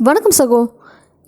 வணக்கம் சகோ.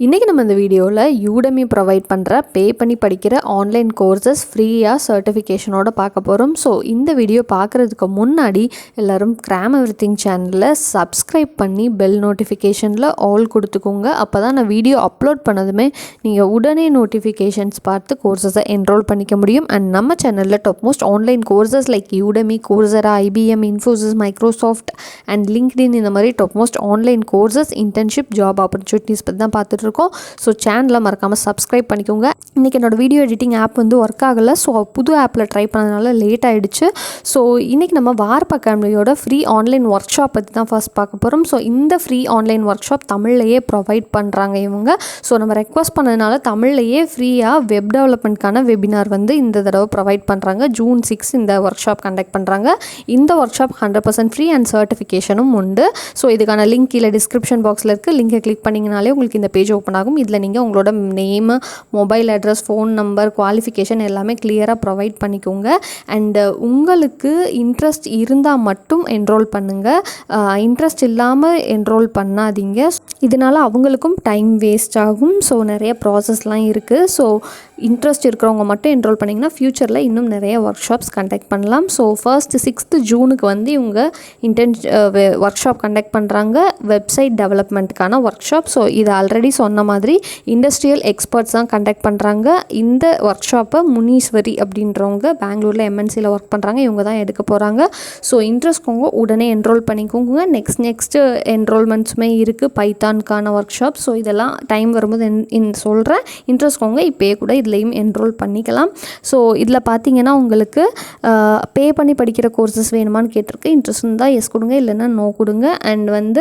இன்றைக்கி நம்ம இந்த வீடியோவில் யூடமி ப்ரொவைட் பண்ணுற பே பண்ணி படிக்கிற ஆன்லைன் கோர்சஸ் ஃப்ரீயாக சர்டிஃபிகேஷனோட பார்க்க போகிறோம். ஸோ இந்த வீடியோ பார்க்குறதுக்கு முன்னாடி எல்லோரும் Crameverything சேனலில் சப்ஸ்கிரைப் பண்ணி பெல் நோட்டிஃபிகேஷனில் ஆல் கொடுத்துக்கோங்க. அப்போ தான் நான் வீடியோ அப்லோட் பண்ணதுமே நீங்கள் உடனே நோட்டிஃபிகேஷன்ஸ் பார்த்து கோர்சஸை என்ரோல் பண்ணிக்க முடியும். அண்ட் நம்ம சேனலில் top most online courses like Udemy, கோர்சரா, IBM, Infosys, Microsoft and LinkedIn இந்த மாதிரி top most online courses, internship, job opportunities பற்றி தான் பார்த்துட்டு இருக்கோம். ஸோ சேனலை மறக்காமல் சப்ஸ்கிரைப் பண்ணிக்கோங்க. இன்றைக்கி என்னோடய வீடியோ எடிட்டிங் ஆப் ஒர்க் ஆகலை. ஸோ புது ஆப்பில் ட்ரை பண்ணதுனால லேட் ஆகிடுச்சு. ஸோ இன்றைக்கி நம்ம வார்ப் அகாடமியோட ஃப்ரீ ஆன்லைன் ஒர்க் ஷாப் பற்றி தான் ஃபர்ஸ்ட் பார்க்க போகிறோம். ஸோ இந்த ஃப்ரீ ஆன்லைன் ஒர்க் ஷாப் தமிழ்லையே ப்ரொவைட் பண்ணுறாங்க இவங்க. ஸோ நம்ம ரெக்வஸ்ட் பண்ணதுனால தமிழ்லையே ஃப்ரீயாக வெப் டெவலப்மெண்ட்கான வெபினார் இந்த தடவை ப்ரொவைட் பண்ணுறாங்க. June 6 இந்த ஒர்க் ஷாப் கண்டக்ட் பண்ணுறாங்க. இந்த ஒர்க் ஷாப் 100% ஃப்ரீ அண்ட் சர்டிஃபிகேஷனும் உண்டு. ஸோ இதுக்கான லிங்க் கீழே டிஸ்கிரிப்ஷன் பாக்ஸில் இருக்குது. லிங்கை கிளிக் பண்ணிங்கனாலே உங்களுக்கு இந்த பேஜ் ஓப்பன் ஆகும். இதில் நீங்கள் உங்களோட name, mobile address, phone number, qualification எல்லாமே கிளியராக ப்ரொவைட் பண்ணிக்கோங்க. அண்டு உங்களுக்கு இன்ட்ரெஸ்ட் இருந்தால் மட்டும் என்ரோல் பண்ணுங்கள். இன்ட்ரெஸ்ட் இல்லாமல் என்ரோல் பண்ணாதீங்க. இதனால் அவங்களுக்கும் டைம் வேஸ்ட் ஆகும். ஸோ நிறைய ப்ராசஸ்லாம் இருக்குது. ஸோ இன்ட்ரெஸ்ட் இருக்கிறவங்க மட்டும் என்ரோல் பண்ணிங்கன்னா ஃப்யூச்சரில் இன்னும் நிறைய ஒர்க் ஷாப்ஸ் கண்டக்ட் பண்ணலாம். ஸோ 6th ஜூனுக்கு இவங்க ஒர்க் ஷாப் கண்டக்ட் பண்ணுறாங்க. வெப்சைட் டெவலப்மெண்ட்டுக்கான ஒர்க் ஷாப். ஸோ இது ஆல்ரெடி சொன்ன மாதிரி இண்டஸ்ட்ரியல் எக்ஸ்பர்ட்ஸ் தான் கண்டக்ட் பண்ணுறாங்க. இந்த ஒர்க் ஷாப்பை முனீஸ்வரி அப்படின்றவங்க பெங்களூரில் MNCயில் ஒர்க் பண்ணுறாங்க. இவங்க தான் எடுக்க போகிறாங்க. ஸோ இன்ட்ரெஸ்ட்கவங்க உடனே என்ரோல் பண்ணிக்கோங்க. நெக்ஸ்ட் என்ரோல்மெண்ட்ஸுமே இருக்குது. பைத்தானுக்கான ஒர்க் ஷாப். ஸோ இதெல்லாம் டைம் வரும்போது சொல்கிறேன். இன்ட்ரெஸ்ட்கவங்க இப்போயே கூட இதுலேயும் என்ரோல் பண்ணிக்கலாம். ஸோ இதில் பார்த்தீங்கன்னா உங்களுக்கு பே பண்ணி படிக்கிற கோர்சஸ் வேணுமான்னு கேட்டிருக்கு. இன்ட்ரெஸ்ட் இருந்தால் எஸ் கொடுங்க, இல்லைன்னா நோ கொடுங்க. அண்ட்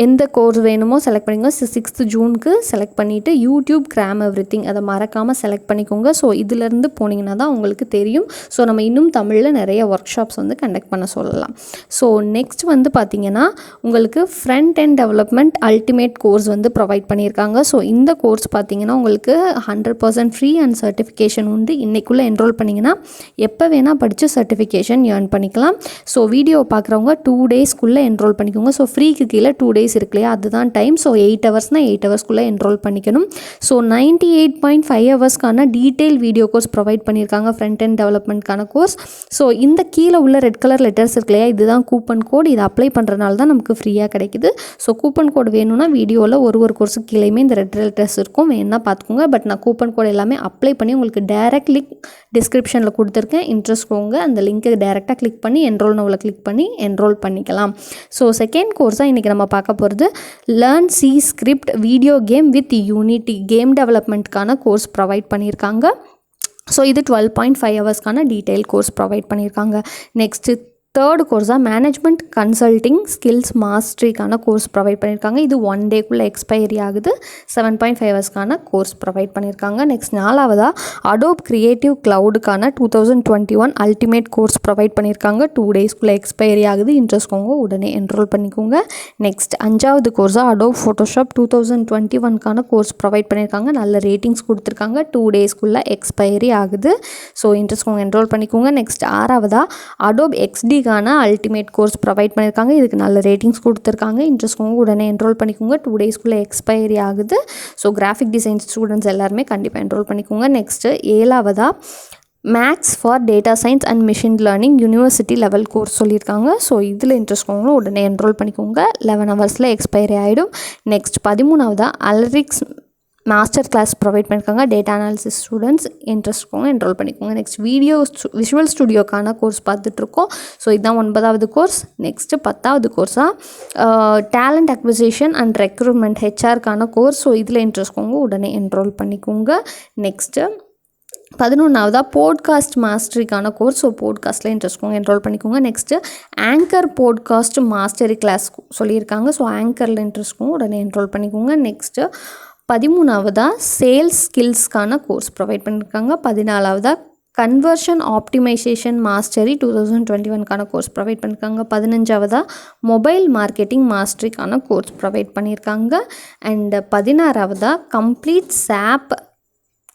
எந்த கோர்ஸ் வேணுமோ செலக்ட் பண்ணிக்கோங்க. 6th ஜூனுக்கு செலக்ட் பண்ணிவிட்டு யூடியூப் Crameverything அதை மறக்காமல் செலக்ட் பண்ணிக்கோங்க. ஸோ இதிலேருந்து போனீங்கன்னா தான் உங்களுக்கு தெரியும். ஸோ நம்ம இன்னும் தமிழில் நிறைய ஒர்க் ஷாப்ஸ் கண்டக்ட் பண்ண சொல்லலாம். ஸோ நெக்ஸ்ட் பார்த்தீங்கன்னா உங்களுக்கு front end development ultimate course provide பண்ணியிருக்காங்க. ஸோ இந்த கோர்ஸ் பார்த்தீங்கன்னா உங்களுக்கு 100% ஃப்ரீ அண்ட் சர்டிஃபிகேஷன் உண்டு. இன்றைக்குள்ளே என்ரோல் பண்ணிங்கன்னா எப்போ வேணால் படித்து சர்டிஃபிகேஷன் ஏர்ன் பண்ணிக்கலாம். ஸோ வீடியோ பார்க்குறவங்க 2 டேஸ்க்குள்ளே என்ரோல் பண்ணிக்கோங்க. ஸோ ஃப்ரீக்கு கீழே 2 டேஸ் இருக்கு இல்லையா, அதுதான் டைம். ஸோ 8 ஹவர்ஸ்னால் 8 ஹவர்ஸ்க்குள்ளே என்ரோல் பண்ணிக்கணும். ஸோ 98.5 ஹவர்ஸ்க்கான டீட்டெயில் வீடியோ கோர்ஸ் ப்ரொவைட் பண்ணியிருக்காங்க. ஃப்ரண்ட் அண்ட் டெவலப்மெண்ட்கான கோர்ஸ். ஸோ இந்த கீழே உள்ள ரெட் கலர் லெட்டர்ஸ் இருக்கு இல்லையா, இதுதான் கூப்பன் கோட். இது அப்ளை பண்ணுறதுனால தான் நமக்கு ஃப்ரீயாக கிடைக்குது. ஸோ கூப்பன் கோட் வேணும்னா வீடியோவில் ஒரு கோர்ஸுக்கு கீழேயுமே இந்த ரெட் லெட்டர்ஸ் இருக்கும், வேணுன்னா பார்த்துக்கோங்க. பட் நான் கூப்பன் கோட் எல்லாமே அப்ளை பண்ணி உங்களுக்கு டைரக்ட் லிங்க் டிஸ்கிரிப்ஷனில் கொடுத்துருக்கேன். இன்ட்ரெஸ்ட் போங்க, அந்த லிங்க்கை டைரெக்டாக கிளிக் பண்ணி என்ரோல் நோவில் கிளிக் பண்ணி என்ரோல் பண்ணிக்கலாம். ஸோ செகண்ட் கோர்ஸாக இன்றைக்கி நம்ம பார்க்க போகிறது learn C script video game with Unity game டெவலப்மெண்ட்கான கோர்ஸ் ப்ரொவைட் பண்ணியிருக்காங்க. ஸோ இது 12.5 ஹவர்ஸ்க்கான டீட்டெயில் கோர்ஸ் ப்ரொவைட் பண்ணியிருக்காங்க. நெக்ஸ்ட்டு தேர்ட் கோர்ஸாக மேனேஜ்மெண்ட் கன்சல்டிங் ஸ்கில்ஸ் மாஸ்டரிக்கான கோர்ஸ் ப்ரொவைட் பண்ணியிருக்காங்க. இது 1 டேக்குள்ளே எக்ஸ்பைரி ஆகுது. 7.5 ஹவர்ஸ்க்கான கோர்ஸ் ப்ரொவைட் பண்ணியிருக்காங்க. நெக்ஸ்ட் 4வதாக அடோப் கிரியேட்டிவ் க்ளவுடுக்கான 2021 அல்டிமேட் கோர்ஸ் ப்ரொவைட் பண்ணியிருக்காங்க. 2 டேஸ்க்குள்ளே எக்ஸ்பைரி ஆகுது. இன்ட்ரெஸ்ட்கவங்க உடனே என்ரோல் பண்ணிக்கோங்க. நெக்ஸ்ட் 5வது கோர்ஸாக அடோப் ஃபோட்டோஷாப் 2021க்கான கோர்ஸ் ப்ரொவைட் பண்ணியிருக்காங்க. நல்ல ரேட்டிங்ஸ் கொடுத்துருக்காங்க. 2 டேஸ்க்குள்ளே எக்ஸ்பைரி ஆகுது. ஸோ இன்ட்ரெஸ்ட்கவங்க என்ரோல் பண்ணிக்கோங்க. நெக்ஸ்ட் 6வதாக Adobe XD ultimate course provide பண்ணியிருக்காங்க. இதுக்கு நல்ல ரேட்டிங்ஸ் கொடுத்துருக்காங்க. இன்ட்ரெஸ்ட்கவங்க உடனே என்ரோல் பண்ணிக்கோங்க. 2 டேஸ்க்குள்ளே எக்ஸ்பைரி ஆகுது. ஸோ கிராஃபிக் டிசைன் ஸ்டூடெண்ட்ஸ் எல்லாருமே கண்டிப்பாக என்ரோல் பண்ணிக்கோங்க. நெக்ஸ்ட்டு 7வதாக maths for data science and machine learning university level course சொல்லியிருக்காங்க. ஸோ இதில் இன்ட்ரெஸ்ட்கவங்களும் உடனே என்ரோல் பண்ணிக்கோங்க. 11 ஹவர்ஸில் எக்ஸ்பைரி ஆகிடும். நெக்ஸ்ட் 13வதாக அலரிக்ஸ் மாஸ்டர் கிளாஸ் ப்ரொவைட் பண்ணியிருக்காங்க. டேட்டா அனாலிசிஸ் ஸ்டூடெண்ட்ஸ் இன்ட்ரெஸ்ட்கவங்க என்ரோல் பண்ணிக்கோங்க. நெக்ஸ்ட் விஷுவல் ஸ்டுடியோக்கான கோர்ஸ் பார்த்துட்ருக்கோம். ஸோ இதுதான் 9வது கோர்ஸ். நெக்ஸ்ட்டு 10வது கோர்ஸாக டேலண்ட் அக்விசிஷன் அண்ட் ரெக்ரூட்மெண்ட் HRக்கான கோர்ஸ். ஸோ இதில் இன்ட்ரெஸ்ட்கவங்க உடனே என்ரோல் பண்ணிக்கோங்க. நெக்ஸ்ட்டு 11வதாக போட்காஸ்ட் மாஸ்டரிக்கான கோர்ஸ். ஸோ போட்காஸ்ட்டில் இன்ட்ரெஸ்ட்கவங்க என்ரோல் பண்ணிக்கோங்க. Next Anchor podcast mastery class சொல்லியிருக்காங்க. ஸோ ஆங்கரில் இன்ட்ரெஸ்ட்கவங்க உடனே என்ரோல் பண்ணிக்கோங்க. நெக்ஸ்ட்டு 13வதாக சேல்ஸ் ஸ்கில்ஸ்க்கான கோர்ஸ் ப்ரொவைட் பண்ணியிருக்காங்க. 14வதாக கன்வர்ஷன் ஆப்டிமைசேஷன் மாஸ்டரி 2021க்கான கோர்ஸ் ப்ரொவைட் பண்ணியிருக்காங்க. 15வதாக மொபைல் மார்க்கெட்டிங் மாஸ்டரிக்கான கோர்ஸ் ப்ரொவைட் பண்ணியிருக்காங்க. அண்ட் 16வதாக complete SAP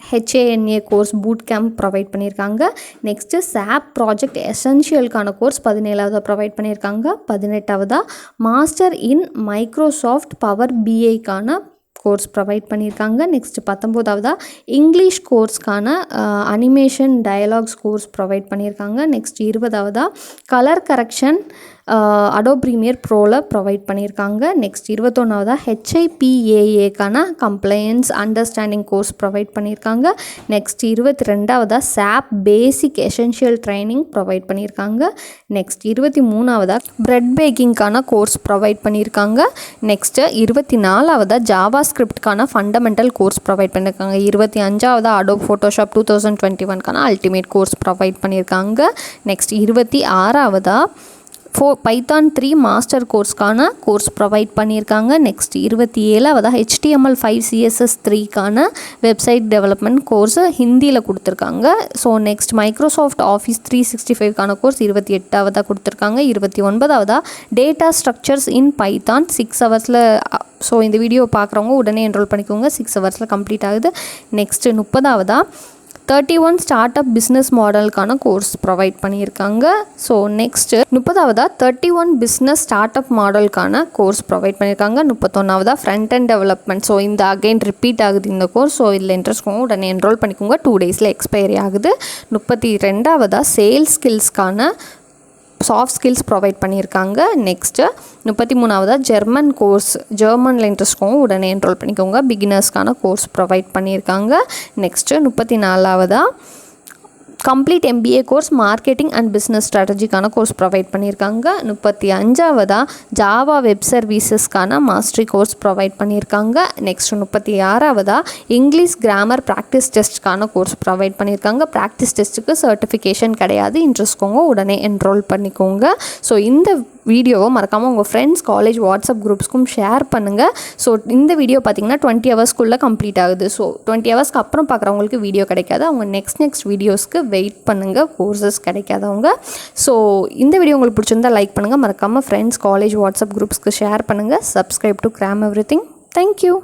HANA course boot camp provide பண்ணியிருக்காங்க. நெக்ஸ்ட்டு SAP ப்ராஜெக்ட் எசென்ஷியலுக்கான கோர்ஸ் 17வது ப்ரொவைட் பண்ணியிருக்காங்க. 18வது மாஸ்டர் இன் மைக்ரோசாஃப்ட் பவர் BIக்கான கோர்ஸ் ப்ரொவைட் பண்ணியிருக்காங்க. நெக்ஸ்ட் 19வது இங்கிலீஷ் கோர்ஸ்க்கான அனிமேஷன் டயலாக்ஸ் கோர்ஸ் ப்ரொவைட் பண்ணியிருக்காங்க. நெக்ஸ்ட் 20வது கலர் கரெக்ஷன் அடோப் ப்ரீமியர் ப்ரோவில் ப்ரொவைட் பண்ணியிருக்காங்க. நெக்ஸ்ட் 21வது HIPAAக்கான கம்ப்ளையன்ஸ் அண்டர்ஸ்டாண்டிங் கோர்ஸ் ப்ரொவைட் பண்ணியிருக்காங்க. நெக்ஸ்ட் 22வது SAP basic essential training provide பண்ணியிருக்காங்க. நெக்ஸ்ட் 23வது பிரெட் பேக்கிங்க்கான கோர்ஸ் ப்ரொவைட் பண்ணியிருக்காங்க. நெக்ஸ்ட்டு 24வது ஜாவா ஸ்கிரிப்ட்கான ஃபண்டமெண்டல் கோர்ஸ் ப்ரொவைட் பண்ணியிருக்காங்க. 25வது அடோப் ஃபோட்டோஷாப் 2021க்கான அல்டிமேட் கோர்ஸ் ப்ரொவைட் பண்ணியிருக்காங்க. நெக்ஸ்ட் 26வது பைத்தான் 3 மாஸ்டர் கோர்ஸ்க்கான கோர்ஸ் ப்ரொவைட் பண்ணியிருக்காங்க. நெக்ஸ்ட் 27வது HTML5 CSS 3க்கான வெப்சைட் டெவலப்மெண்ட் கோர்ஸ் ஹிந்தியில் கொடுத்துருக்காங்க. ஸோ நெக்ஸ்ட் மைக்ரோசாஃப்ட் ஆஃபீஸ் 365க்கான கோர்ஸ் 28வது கொடுத்துருக்காங்க. 29வது டேட்டா ஸ்ட்ரக்சர்ஸ் இன் பைத்தான் 6 ஹவர்ஸில். ஸோ இந்த வீடியோ பார்க்குறவங்க உடனே என்ரோல் பண்ணிக்கோங்க, 6 ஹவர்ஸில் கம்ப்ளீட் ஆகுது. நெக்ஸ்ட் 30வது 31 ஸ்டார்ட் அப் பிஸ்னஸ் மாடலுக்கான கோர்ஸ் ப்ரொவைட் பண்ணியிருக்காங்க. ஸோ நெக்ஸ்ட்டு 30வது 31 பிஸ்னஸ் ஸ்டார்ட் அப் மாடலுக்கான கோர்ஸ் ப்ரொவைட் பண்ணியிருக்காங்க. 31வது ஃப்ரண்ட் அண்ட் டெவலப்மெண்ட். ஸோ இந்த அகைன் ரிப்பீட் ஆகுது இந்த கோர்ஸ். ஸோ இதில் இன்ட்ரெஸ்ட் உடனே என்ரோல் பண்ணிக்கோங்க, 2 டேஸில் எக்ஸ்பைரி ஆகுது. 32வது சேல்ஸ் ஸ்கில்ஸ்க்கான சாஃப்ட் ஸ்கில்ஸ் ப்ரொவைட் பண்ணியிருக்காங்க. நெக்ஸ்ட்டு 33வது ஜெர்மனில் இன்ட்ரெஸ்ட்க்கும் உடனே என்ரோல் பண்ணிக்கோங்க, பிகினர்ஸ்க்கான கோர்ஸ் ப்ரொவைட் பண்ணியிருக்காங்க. நெக்ஸ்ட்டு 34வது complete MBA course marketing and business ஸ்ட்ராட்டஜிக்கான கோர்ஸ் ப்ரொவைட் பண்ணியிருக்காங்க. 35வது ஜாவா வெப் சர்வீசஸ்க்கான மாஸ்டரி கோர்ஸ் ப்ரொவைட் பண்ணியிருக்காங்க. நெக்ஸ்ட் 36வது இங்கிலீஷ் கிராமர் ப்ராக்டிஸ் டெஸ்ட்டுக்கான கோர்ஸ் ப்ரொவைட் பண்ணியிருக்காங்க. ப்ராக்டிஸ் டெஸ்ட்டுக்கு சர்டிஃபிகேஷன் கிடையாது, இன்ட்ரெஸ்ட்க்கோங்க உடனே என்ரோல் பண்ணிக்கோங்க. ஸோ இந்த வீடியோவை மறக்காமல் உங்கள் ஃப்ரெண்ட்ஸ் காலேஜ் வாட்ஸ்அப் குரூப்ஸ்க்கும் ஷேர் பண்ணுங்கள். ஸோ இந்த வீடியோ பார்த்திங்கன்னா 20 ஹவர்ஸ்க்குள்ளே கம்ப்ளீட் ஆகுது. ஸோ 20 ஹவர்ஸ்க்கு அப்புறம் பார்க்குறவங்களுக்கு வீடியோ கிடைக்காது, அவங்க நெக்ஸ்ட் வீடியோஸ்க்கு வெயிட் பண்ணுங்கள், கோர்சஸ் கிடைக்காதவங்க. ஸோ இந்த வீடியோ உங்களுக்கு பிடிச்சிருந்தால் லைக் பண்ணுங்கள், மறக்காமல் ஃப்ரெண்ட்ஸ் காலேஜ் வாட்ஸ்அப் குரூப்ஸ்க்கு ஷேர் பண்ணுங்கள். Subscribe to Crameverything. தேங்க்யூ.